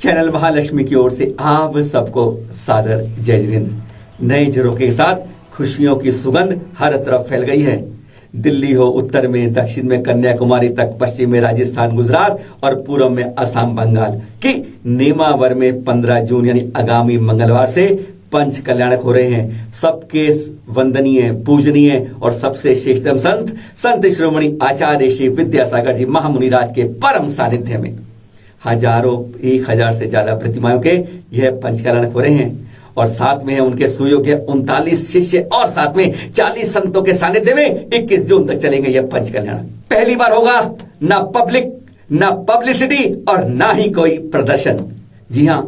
Channel Mahalakshmi की ओर से आप सबको सादर जय जिनेंद्र। नए जरों के साथ खुशियों की सुगंध हर तरफ फैल गई है। दिल्ली हो उत्तर में, दक्षिण में कन्याकुमारी तक, पश्चिम में राजस्थान गुजरात और पूर्व में असम बंगाल की नेमावर में 15 जून यानी आगामी मंगलवार से पंच कल्याणक हो रहे हैं। सबके वंदनीय, पूजनीय और सबसे श्रेष्ठतम संत श्रोमणी आचार्य श्री विद्यासागर जी महामुनिराज के परम सानिध्य में हजारों, 1000 से ज्यादा प्रतिमाओं के यह पंच कल्याणक हो रहे हैं। और साथ में है उनके सुयोग्य 39 शिष्य और साथ में 40 संतों के सानिध्य में 21 जून तक चलेंगे यह पंच कल्याण। पहली बार होगा ना पब्लिक, ना पब्लिसिटी और ना ही कोई प्रदर्शन। जी हां,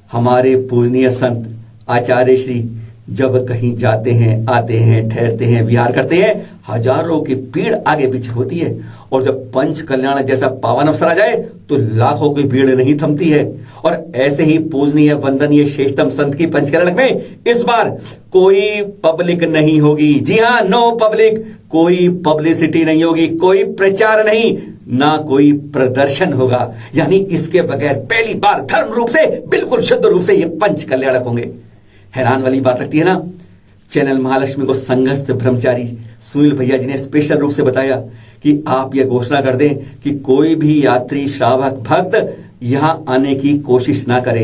हमारे पूजनीय संत आचार्य श्री जब कहीं जाते हैं, आते हैं, ठहरते हैं, विहार करते हैं, हजारों की भीड़ आगे पीछे होती है। और जब पंच कल्याण जैसा पावन अवसर आ जाए तो लाखों की भीड़ नहीं थमती है। और ऐसे ही पूजनीय, वंदनीय, श्रेष्ठतम संत की पंच कल्याण में इस बार कोई पब्लिक नहीं होगी। जी हां, नो पब्लिक, कोई पब्लिसिटी नहीं होगी, कोई प्रचार नहीं, ना कोई प्रदर्शन होगा। यानी इसके बगैर पहली बार धर्म रूप से, बिल्कुल शुद्ध रूप से ये पंच कल्याणक होंगे। हैरान वाली बात लगती है ना। चैनल महालक्ष्मी को संघस्थ ब्रह्मचारी सुनील भैया जी ने स्पेशल रूप से बताया कि आप यह घोषणा कर दें कि कोई भी यात्री, श्रावक, भक्त यहां आने की कोशिश ना करे।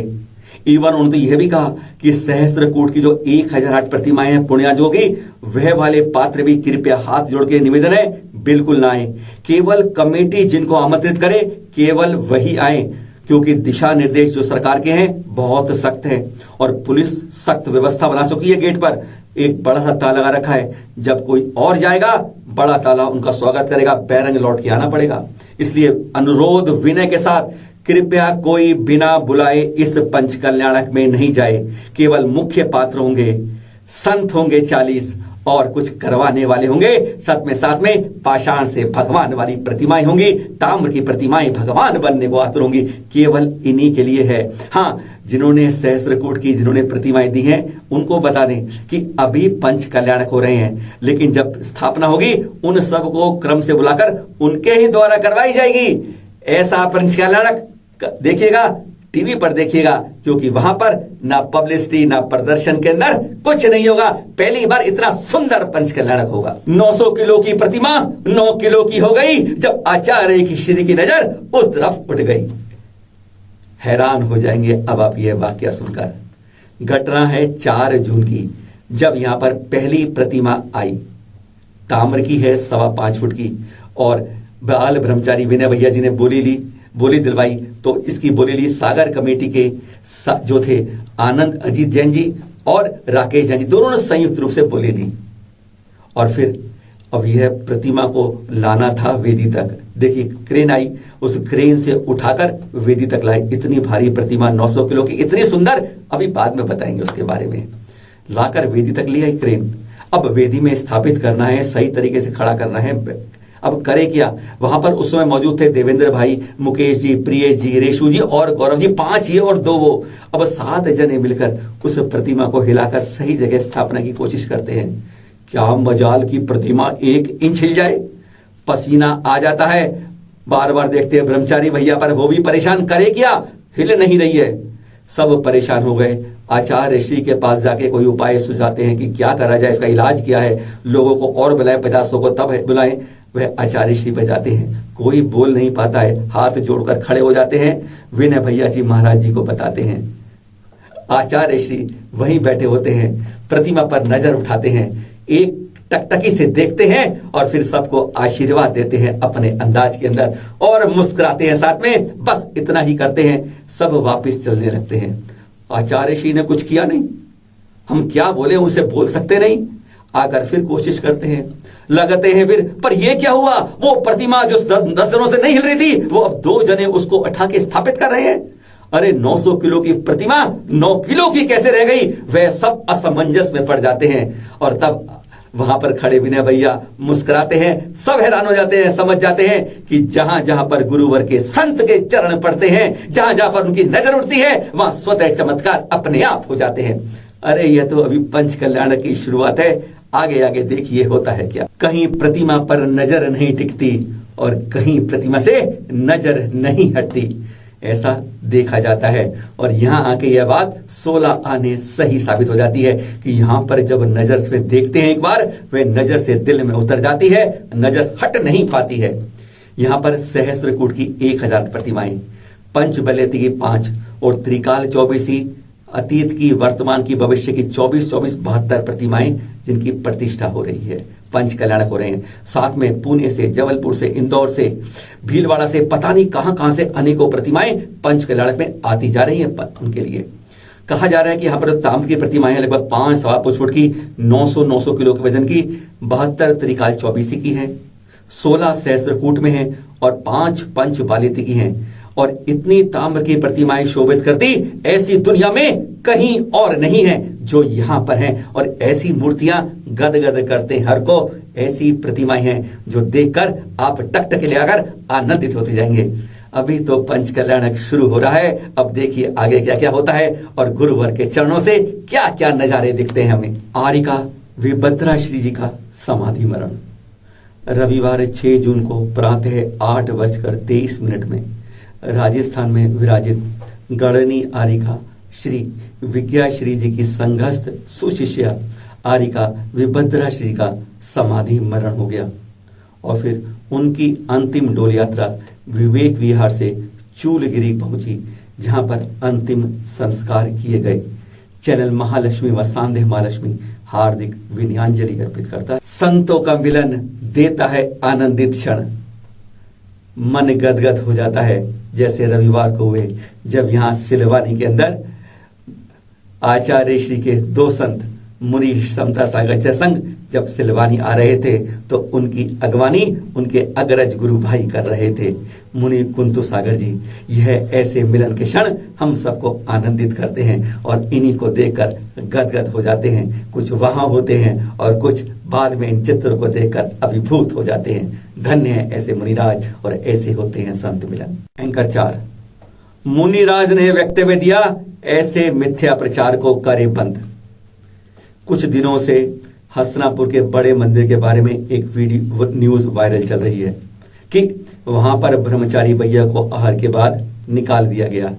इवन उन्होंने तो यह भी कहा कि सहस्त्रकूट की जो 1008 प्रतिमाएं हैं पुण्यार्जों की, वह वाले पात्र भी कृपया हाथ जोड़ के निवेदन है बिल्कुल ना आए। केवल कमेटी जिनको आमंत्रित करे केवल वही आए, क्योंकि दिशा निर्देश जो सरकार के हैं बहुत सख्त हैं और पुलिस सख्त व्यवस्था बना चुकी है। गेट पर एक बड़ा सा ताला लगा रखा है, जब कोई और जाएगा बड़ा ताला उनका स्वागत करेगा, बैरंग लौट के आना पड़ेगा। इसलिए अनुरोध विनय के साथ कृपया कोई बिना बुलाए इस पंच कल्याणक में नहीं जाए। केवल मुख्य पात्र होंगे, संत होंगे 40 और कुछ करवाने वाले होंगे। साथ में पाषाण से भगवान वाली प्रतिमाएं होंगी, ताम्र की प्रतिमाएं भगवान बनने को आतुर होंगी। केवल इन्हीं के लिए है। हाँ, जिन्होंने सहस्त्रकूट की जिन्होंने प्रतिमाएं दी हैं उनको बता दें कि अभी पंच कल्याणक हो रहे हैं, लेकिन जब स्थापना होगी उन सबको क्रम से बुलाकर उनके ही द्वारा करवाई जाएगी। ऐसा पंच कल्याणक देखिएगा, टीवी पर देखिएगा, क्योंकि वहां पर ना पब्लिसिटी ना प्रदर्शन के अंदर कुछ नहीं होगा। पहली बार इतना सुंदर पंच कल्याणक होगा। 900 किलो की प्रतिमा 9 किलो की हो गई जब आचार्य की श्री की नजर उस तरफ उठ गई। हैरान हो जाएंगे अब आप ये वाक्य सुनकर। घटना है 4 जून की, जब यहां पर पहली प्रतिमा आई। ताम्र की है 5.25 फुट की और बाल ब्रह्मचारी विनय भैया जी ने बोली दिलवाई। तो इसकी बोली ली सागर कमेटी के जो थे आनंद अजीत जैन जी और राकेश जैन जी, दोनों ने संयुक्त रूप से बोली ली। और फिर अब यह प्रतिमा को लाना था वेदी तक। देखिए क्रेन आई, उस क्रेन से उठाकर वेदी तक लाई। इतनी भारी प्रतिमा 900 किलो की, इतनी सुंदर, अभी बाद में बताएंगे उसके बारे में। लाकर वेदी तक ले आई क्रेन। अब वेदी में स्थापित करना है, सही तरीके से खड़ा करना है। अब करे क्या, वहां पर उस समय मौजूद थे देवेंद्र भाई, मुकेश जी, प्रियेश जी, रेशु जी और गौरव जी, 5 ये और 2 वो। अब 7 जने मिलकर उस प्रतिमा को हिलाकर सही जगह स्थापना की कोशिश करते हैं। क्या मजाल की प्रतिमा 1 इंच हिल जाए, पसीना आ जाता है। बार बार देखते हैं ब्रह्मचारी भैया पर, वो भी परेशान, करे क्या, हिल नहीं रही है। सब परेशान हो गए। आचार्य श्री के पास जाके कोई उपाय सुझाते हैं कि क्या करा जाए, इसका इलाज क्या है। लोगों को और बुलाएं, 50 को तब बुलाएं। वह आचार्य श्री पे जाते हैं, कोई बोल नहीं पाता है, हाथ जोड़कर खड़े हो जाते हैं। विनय भैया जी महाराज जी को बताते हैं। आचार्य श्री वहीं बैठे होते हैं, प्रतिमा पर नजर उठाते हैं, एक टकटकी से देखते हैं और फिर सबको आशीर्वाद देते हैं अपने अंदाज के अंदर और मुस्कुराते हैं साथ में। बस इतना ही करते हैं, सब वापस चलने लगते हैं। आचार्य श्री ने कुछ किया नहीं। हम क्या बोले, उनसे बोल सकते नहीं। आकर फिर कोशिश करते हैं, लगाते हैं फिर, पर यह क्या हुआ, वो प्रतिमा जो 10 दिनों से नहीं हिल रही थी, वो अब 2 जने उसको उठा के स्थापित कर रहे हैं। अरे 900 किलो की प्रतिमा 9 किलो की कैसे रह गई, वह सब असमंजस में पड़ जाते हैं। और तब वहां पर खड़े विनय भैया मुस्कुराते हैं, सब हैरान हो जाते हैं, समझ जाते हैं कि जहां जहां पर गुरुवर के संत के चरण पड़ते हैं, जहां जहां पर उनकी नजर उठती है, वहां स्वतः चमत्कार अपने आप हो जाते हैं। अरे यह तो अभी पंच कल्याण की शुरुआत है, आगे आगे देखिए होता है क्या। कहीं प्रतिमा पर नजर नहीं टिकती और कहीं प्रतिमा से नजर नहीं हटती। ऐसा देखा जाता है। और यहाँ आके यह बात 16 आने सही साबित हो जाती है कि यहाँ पर जब नजर से देखते हैं एक बार, वे नजर से दिल में उतर जाती है, नजर हट नहीं पाती है। यहाँ पर सहस्त्रकूट की 1000 प्रतिमाएं, पंचबलेती की 5 और त्रिकाल 24, अतीत की, वर्तमान की, भविष्य की 24 72 प्रतिमाएं जिनकी प्रतिष्ठा हो रही है, पंच कल्याणक हो रहे हैं। साथ में पुणे से, जबलपुर से, इंदौर से, भीलवाड़ा से, पता नहीं कहां से अनेकों प्रतिमाएं पंच कल्याणक में आती जा रही हैं उनके लिए। कहा जा रहा है कि यहाँ पर तांब की प्रतिमाएं लगभग 5 फुट की, 900 किलो के वजन की, 72 त्रिकाल 24 की हैं, 16 सहस्त्रकूट में हैं और 5 पंच बालेती की हैं। और इतनी ताम्र की प्रतिमाएं शोभित करती ऐसी दुनिया में कहीं और नहीं है जो यहां पर हैं। और ऐसी मूर्तियां गदगद करते हर को, ऐसी प्रतिमाएं हैं जो देखकर आप टकटक ले आकर आनंदित होते जाएंगे। अभी तो पंच कल्याणक शुरू हो रहा है, अब देखिए आगे क्या क्या होता है और गुरुवर के चरणों से क्या क्या नजारे दिखते हैं हमें। आरिका वीरभद्रा श्री जी का समाधि मरण रविवार 6 जून को प्रातः 8:23 में राजस्थान में विराजित गणनी आरिका श्री विज्ञा श्री जी की संघस्थ सुशिष्या आरिका वीरभद्रा श्री का समाधि मरण हो गया। और फिर उनकी अंतिम डोल यात्रा विवेक विहार से चूलगिरी पहुंची, जहां पर अंतिम संस्कार किए गए। चैनल महालक्ष्मी व सांदेह महालक्ष्मी हार्दिक विनयांजलि अर्पित करता है। संतों का मिलन देता है आनंदित क्षण, मन गदगद हो जाता है। जैसे रविवार को हुए जब यहाँ सिलवानी के अंदर आचार्य श्री के 2 संत मुनि समता सागर संग जब सिलवानी आ रहे थे तो उनकी अगवानी उनके अग्रज गुरु भाई कर रहे थे, मुनि कुंतु सागर जी। यह ऐसे मिलन के क्षण हम सबको आनंदित करते हैं और इन्हीं को देखकर गदगद हो जाते हैं। कुछ वहां होते हैं और कुछ बाद में इन चित्रों को देखकर अभिभूत हो जाते हैं। धन्य है ऐसे मुनिराज और ऐसे होते हैं संत मिलन। एंकर 4 मुनिराज ने वक्तव्य दिया, ऐसे मिथ्या प्रचार को करे बंद। कुछ दिनों से हसनापुर के बड़े मंदिर के बारे में एक वीडियो न्यूज वायरल चल रही है कि वहां पर ब्रह्मचारी भैया को आहार के बाद निकाल दिया गया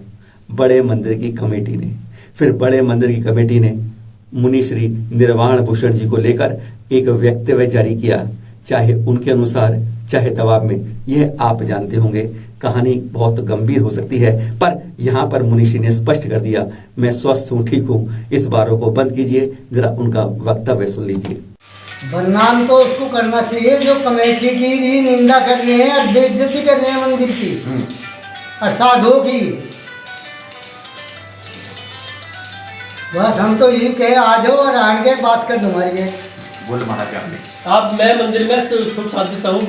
बड़े मंदिर की कमेटी ने। फिर बड़े मंदिर की कमेटी ने मुनि श्री निर्वाण भूषण जी को लेकर एक वक्तव्य जारी किया, चाहे उनके अनुसार चाहे दबाव में। यह आप जानते होंगे, कहानी बहुत गंभीर हो सकती है, पर यहाँ पर मुनिषी ने स्पष्ट कर दिया, मैं स्वस्थ हूँ, ठीक हूँ। इस बारों को बंद कीजिए, जरा उनका वक्तव्य सुन लीजिए। बदनाम तो उसको करना चाहिए जो कमेटी की भी निंदा कर रहे हैं और बेइज्जती कर रहे हैं मंदिर की और साधुओं की। बस हम तो यही कहे, आ जाओ और आगे बात कर दूंगा। बोल महाराज आपने आप मैं मंदिर में सुख शांति से हूँ,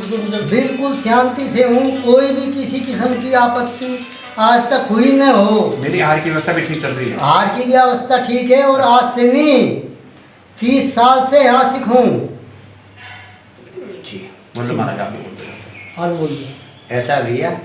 बिल्कुल शांति से हूँ, कोई भी किसी किस्म की आपत्ति आज तक हुई न हो। मेरी आहार की व्यवस्था भी ठीक चल रही है। आहार की व्यवस्था ठीक है और आज से नहीं 30 साल से यहाँ सिख हूँ। बोलो महाराज आपने बोलते और बोलिए। ऐसा भैया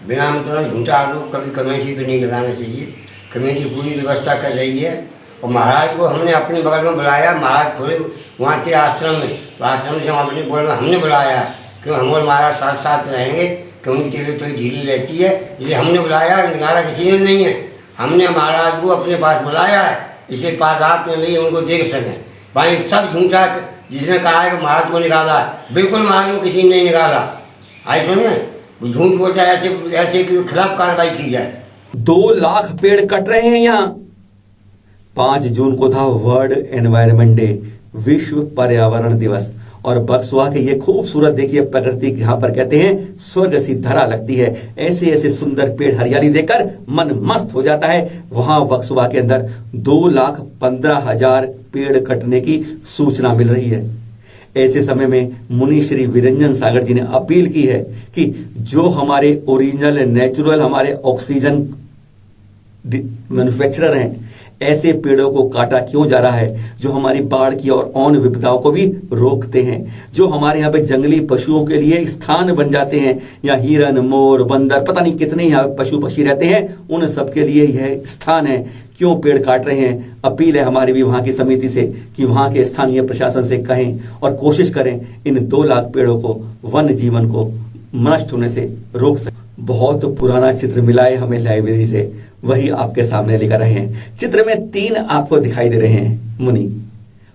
बिना मतलब झूठा आरोप कभी कमेटी पे नहीं लगाना चाहिए। कमेटी पूरी व्यवस्था कर रही है और महाराज को हमने अपने बगल में बुलाया। महाराज थोड़े वहाँ थे आश्रम में, आश्रम से वहाँ अपने बोल हमने बुलाया क्यों, हम और महाराज साथ साथ रहेंगे कि उनकी तबीयत थोड़ी ढीली रहती है, इसलिए हमने बुलाया। निकाला किसी ने नहीं है, हमने महाराज को अपने पास बुलाया है, इसे पास हाथ में नहीं उनको देख सकें। भाई सब झूठा, जिसने कहा है कि महाराज को निकाला, बिल्कुल महाराज को किसी ने नहीं निकाला। आए सुनिए, झूठ बोलता है, ऐसे के खिलाफ कार्रवाई की जाए। 2 लाख पेड़ कट रहे हैं यहाँ। 5 जून को था वर्ल्ड एनवायरनमेंट डे, विश्व पर्यावरण दिवस। और बक्सवा के ये खूबसूरत देखिए प्रकृति, जहां पर कहते हैं स्वर्ग सी धरा लगती है। ऐसे ऐसे सुंदर पेड़ हरियाली देखकर मन मस्त हो जाता है। वहां बक्सवा के अंदर 2,15,000 पेड़ कटने की सूचना मिल रही है। ऐसे समय में मुनि श्री विरंजन सागर जी ने अपील की है कि जो हमारे ओरिजिनल नेचुरल हमारे ऑक्सीजन मैन्युफैक्चरर हैं, ऐसे पेड़ों को काटा क्यों जा रहा है जो हमारी बाढ़ की और अन्य विपदाओं को भी रोकते हैं, जो हमारे यहाँ पे जंगली पशुओं के लिए स्थान बन जाते हैं। या हिरन, मोर, बंदर, पता नहीं कितने यहाँ पशु पक्षी रहते हैं, उन सबके लिए यह स्थान है। क्यों पेड़ काट रहे हैं? अपील है हमारी भी वहां की समिति से कि वहां के स्थानीय प्रशासन से कहें और कोशिश करें इन 2 लाख पेड़ों को, वन जीवन को नष्ट होने से रोक सकें। बहुत पुराना चित्र मिला है हमें लाइब्रेरी से, वही आपके सामने लेकर आए हैं। चित्र में 3 आपको दिखाई दे रहे हैं मुनि।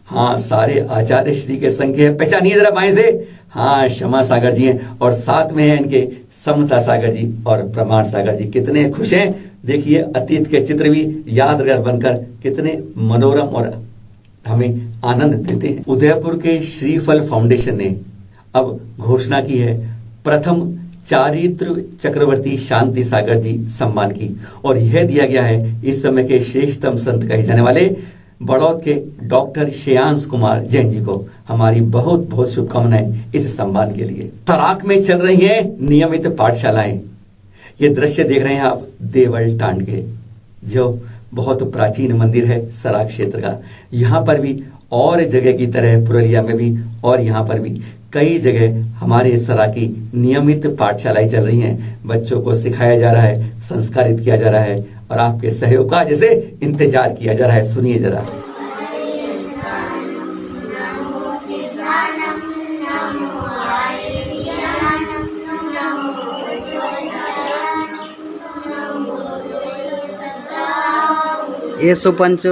हाँ, सारे आचार्य श्री के संग है। पहचानिए जरा बाएं से। हाँ, क्षमा सागर जी हैं और साथ में हैं इनके समता सागर जी और प्रमाण सागर जी। कितने खुश हैं। देखिए, अतीत के चित्र भी यादगार बनकर कितने मनोरम और हमें आनंद देते हैं। उदयपुर के श्रीफल फाउंडेशन ने अब घोषणा की है प्रथम चारित्र चक्रवर्ती शांति सागर जी सम्मान की, और यह दिया गया है इस समय के श्रेष्ठतम संत कहे जाने वाले बड़ौद के डॉक्टर श्रेयांश कुमार जैन जी को। हमारी बहुत बहुत शुभकामनाएं इस सम्मान के लिए। तराक में चल रही हैं नियमित पाठशालाएं। ये दृश्य देख रहे हैं आप देवल टांड के, जो बहुत प्राचीन मंदिर है सराक क्षेत्र का। यहाँ पर भी और जगह की तरह पुरुलिया में भी और यहाँ पर भी कई जगह हमारे सराकी नियमित पाठशालाएं चल रही हैं। बच्चों को सिखाया जा रहा है, संस्कारित किया जा रहा है और आपके सहयोग का जैसे इंतजार किया जा रहा है। सुनिए जरा। ये सुपंच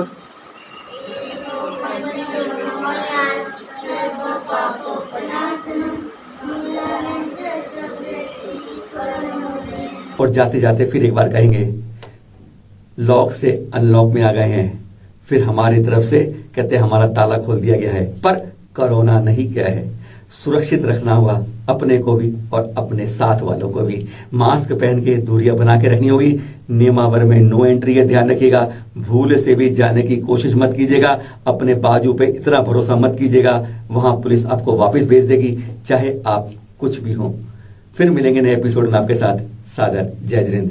और जाते जाते फिर एक बार कहेंगे, लॉक से अनलॉक में आ गए हैं। फिर हमारी तरफ से कहते हैं हमारा ताला खोल दिया गया है, पर कोरोना नहीं गया है। सुरक्षित रखना होगा अपने को भी और अपने साथ वालों को भी। मास्क पहन के दूरियां बना के रखनी होगी। नियमावली में नो एंट्री का ध्यान रखिएगा। भूल से भी जाने की कोशिश मत कीजिएगा। अपने बाजू पे इतना भरोसा मत कीजिएगा, वहां पुलिस आपको वापस भेज देगी, चाहे आप कुछ भी हो। फिर मिलेंगे नए एपिसोड में आपके साथ। सादर जय जिनेंद्र।